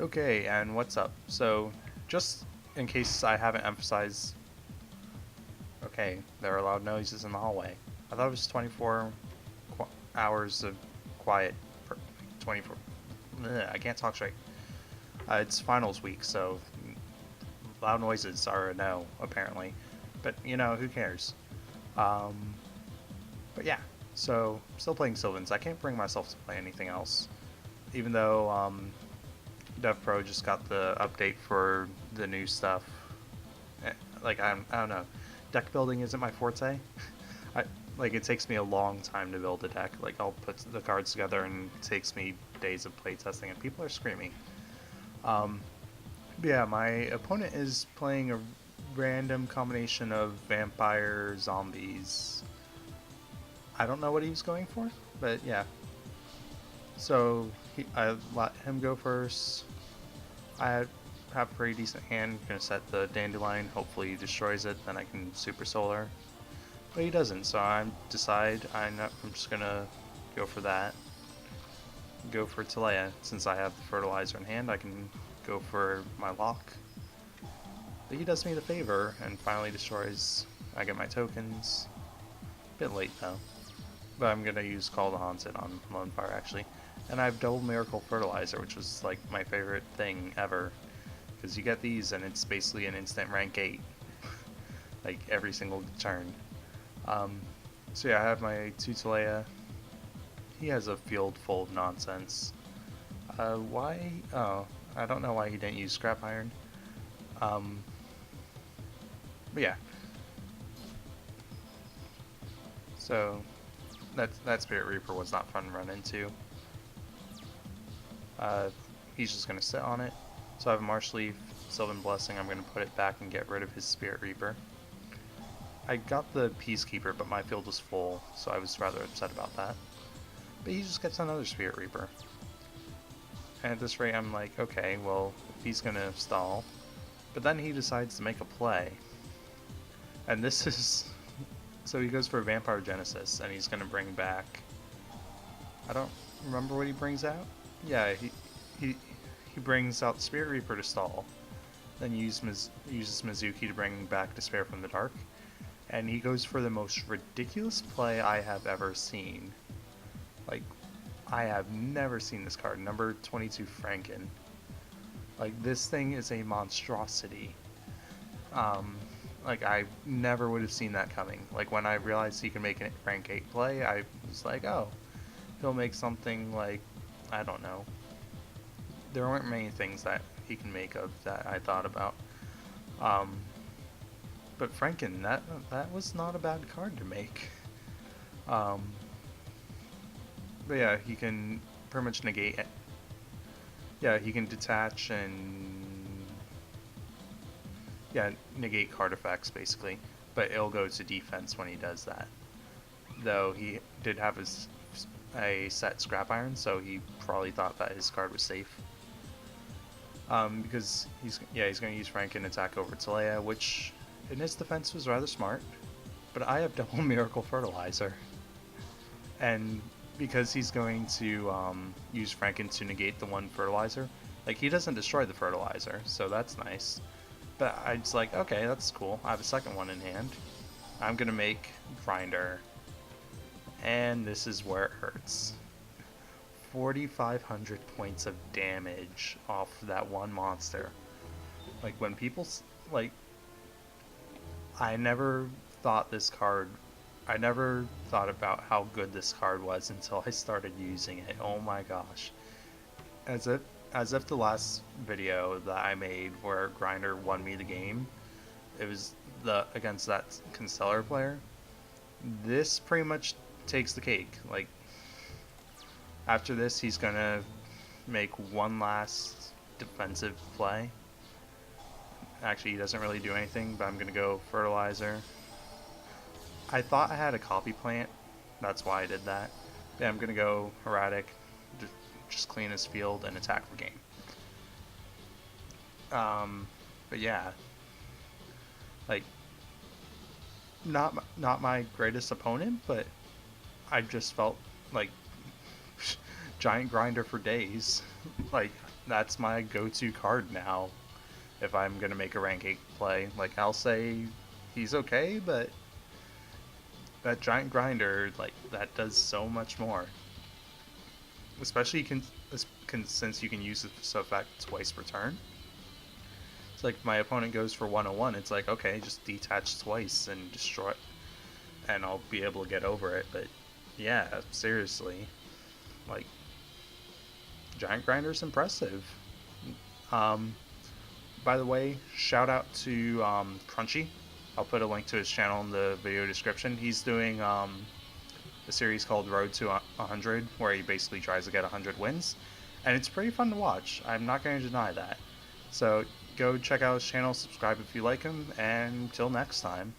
Okay, and what's up? So, just in case I haven't emphasized, okay, there are loud noises in the hallway. I thought it was 24 hours of quiet. 24. I can't talk straight. It's finals week, so loud noises are a no, apparently. But, who cares? Um, but yeah, so still playing Sylvans. I can't bring myself to play anything else. Even though DevPro just got the update for the new stuff. Like I don't know, deck building isn't my forte. I like it takes me a long time to build a deck. Like I'll put the cards together and it takes me days of playtesting, and people are screaming. Um, but yeah, my opponent is playing a random combination of vampire zombies. I don't know what he was going for, but yeah. So I let him go first. I have a pretty decent hand. Gonna set the dandelion. Hopefully he destroys it. Then I can super solar. But he doesn't, so I'm just gonna go for that. Go for Talea. Since I have the fertilizer in hand, I can go for my lock. But he does me the favor and finally destroys. I get my tokens. Bit late though. But I'm gonna use Call to Haunted on Lone Fire actually. And I have double Miracle Fertilizer, which was like my favorite thing ever. Because you get these and it's basically an instant rank 8. Like every single turn. So yeah, I have my Tutelea. He has a field full of nonsense. Why? Oh, I don't know why he didn't use Scrap Iron. Um, but yeah. So that Spirit Reaper was not fun to run into. He's just gonna sit on it. So I have a Marsh Leaf, Sylvan Blessing. I'm gonna put it back and get rid of his Spirit Reaper. I got the Peacekeeper, but my field was full, so I was rather upset about that. But he just gets another Spirit Reaper. And at this rate, I'm like, okay, well, if he's gonna stall. But then he decides to make a play. And this is... So he goes for Vampire Genesis, and he's gonna bring back... I don't remember what he brings out? Yeah, he brings out the Spirit Reaper to stall. Then uses Mizuki to bring back Despair from the Dark. And he goes for the most ridiculous play I have ever seen. Like, I have never seen this card. Number 22 Franken. Like, this thing is a monstrosity. Like, I never would have seen that coming. Like, when I realized he could make a rank 8 play, I was like, oh, he'll make something like, I don't know. There weren't many things that he can make of that I thought about. But Franken, that was not a bad card to make. But yeah, he can pretty much negate it. Yeah, he can detach and negate card effects basically. But it'll go to defense when he does that. Though he did have a set Scrap Iron, so he probably thought that his card was safe. Because he's going to use Franken attack over Talea, which in his defense was rather smart. But I have double Miracle Fertilizer. And because he's going to use Franken to negate the one fertilizer, like he doesn't destroy the fertilizer, so that's nice. But I was like, okay, that's cool. I have a second one in hand. I'm gonna make Grinder, and this is where it hurts. 4,500 points of damage off that one monster. Like when people like, I never thought this card. I never thought about how good this card was until I started using it. Oh my gosh. As if the last video that I made where Grinder won me the game, it was against that Constellar player. This pretty much takes the cake. Like after this he's gonna make one last defensive play. Actually he doesn't really do anything, but I'm gonna go Fertilizer. I thought I had a copy plant, that's why I did that. Yeah, I'm gonna go Erratic, just clean his field and attack the game. But yeah, like not my greatest opponent, but I just felt like giant grinder for days. Like that's my go-to card now if I'm gonna make a rank 8 play. Like, I'll say he's okay, but that giant grinder, like, that does so much more. Especially since you can use this effect twice per turn. It's like if my opponent goes for 101, it's like, okay, just detach twice and destroy, and I'll be able to get over it. But yeah, seriously, like, giant grinder's impressive. Um, by the way, shout out to Crunchy. I'll put a link to his channel in the video description. He's doing a series called Road to 100, where he basically tries to get 100 wins, and it's pretty fun to watch. I'm not going to deny that. So go check out his channel, subscribe if you like him, and until next time.